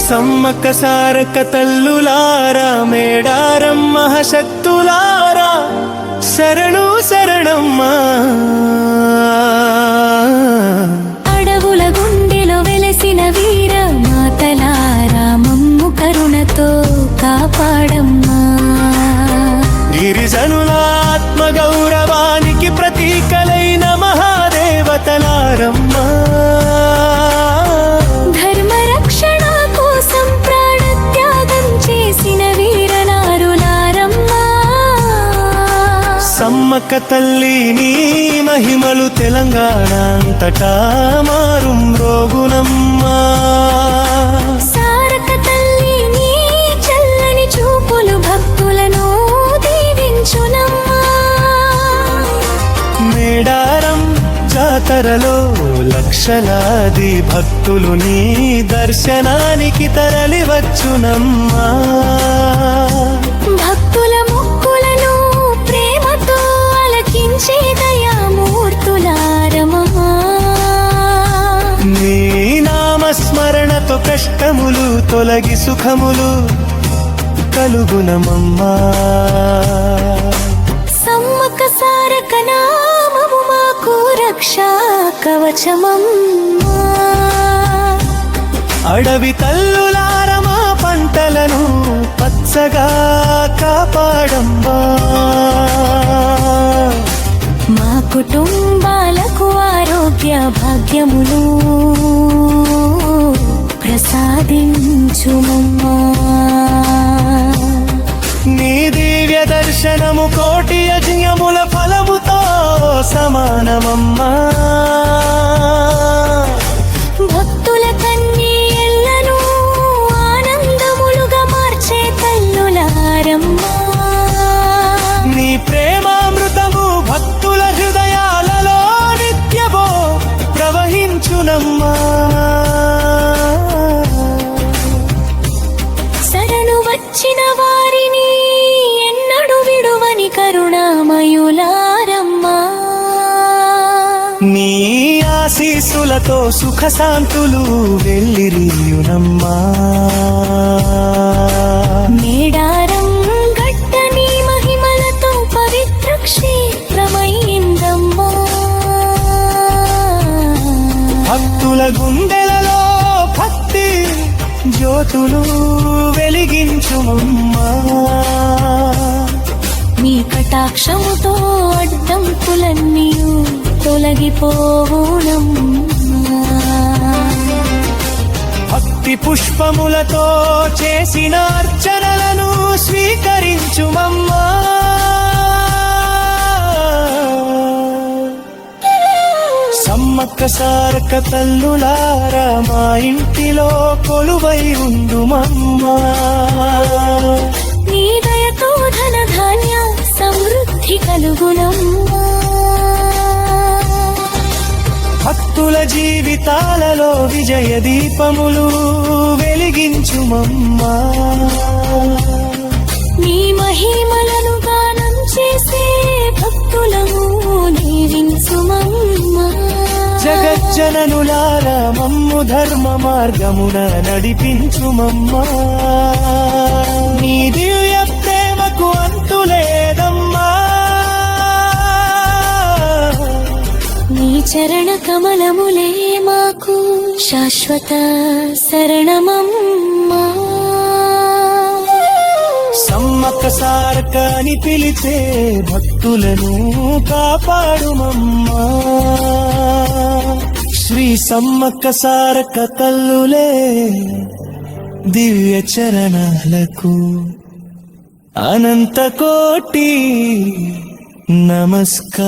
సమ్మక్క సారక్క తల్లులారా మేడారం మహాశక్తులారా శరణు శరణమ్మా. అడవుల గుండెలో వెలసిన వీర మాతలారా మమ్ము కరుణతో కాపాడమ్మా. గిరిజనుల ఆత్మ గౌరవానికి ప్రతీకలైన మహాదేవతలారమ్మా. సమ్మక్క తల్లి నీ మహిమలు తెలంగాణ అంతటా మారుం రోగునమ్మా. సారక్క తల్లి నీ చల్లని చూపులు భక్తులను దీవించునమ్మా. మేడారం జాతరలో లక్షలాది భక్తులు నీ దర్శనానికి తరలివచ్చునమ్మా. భక్తుల మొక్కులను ప్రేమతో అలకించే దయామూర్తులారమా. నీ నామస్మరణతో కష్టములు తొలగి సుఖములు కలుగునమమ్మా. సమ్మక్క సారక్క నామము మాకు రక్షా కవచమమ్మా. అడవి తల్లులారమా పంటలను పచ్చగా కాపాడమ్మా. మా కుటుంబాలకు ఆరోగ్య భాగ్యములు ప్రసాదించుమమ్మా. నీ దివ్య దర్శనము కోటి యజ్ఞముల ఫలముతో సమానమమ్మా. భక్తుల కన్నీళ్లను ఆనందములుగా మార్చే తల్లులారమ్మా. నీ ప్రేమామృతము భక్తుల హృదయాలలో నిత్యమో ప్రవహించునమ్మా. శరణు వచ్చిన వారిని ఎన్నడు విడువని కరుణామయులారమ్మా. నీ ఆశీస్సులతో సుఖశాంతులు వెళ్ళిరియునమ్మా. మేడారం గడ్డ నీ మహిమలతో పవిత్ర క్షేత్రమైందమ్మా. భక్తుల గుండెలలో భక్తి జ్యోతులు వెలిగించుమమ్మా. మీ కటాక్షముతో అడ్డంకులన్నీ తొలగిపోవునమ్మా. భక్తి పుష్పములతో చేసిన అర్చనలను స్వీకరించుమమ్మా. సమ్మక్క సారక్క తల్లులారా మా ఇంటిలో కొలువై ఉండుమమ్మా. నీ దయతో ధన ధాన్య సమృద్ధి కలుగునమ్మా. భక్తుల జీవితాలలో విజయ దీపములు వెలిగించుమమ్మా. నీ మహిమలను గానం చేసే భక్తులము దీవించుమమ్మా. జగజ్జననులారా మమ్ము ధర్మ మార్గమున నడిపించుమమ్మా. నీ దివ్య ప్రేమకు అంతులేదమ్మా. నీ చరణ కమలములే మాకు శాశ్వత శరణమమ్మా. సమ్మక్క సారక్క అని పిలిచే భక్తులను కాపాడుమమ్మా. శ్రీ సమ్మక్క సారక్క తల్లులే దివ్య చరణాలకు అనంత కోటి నమస్కారములమ్మా.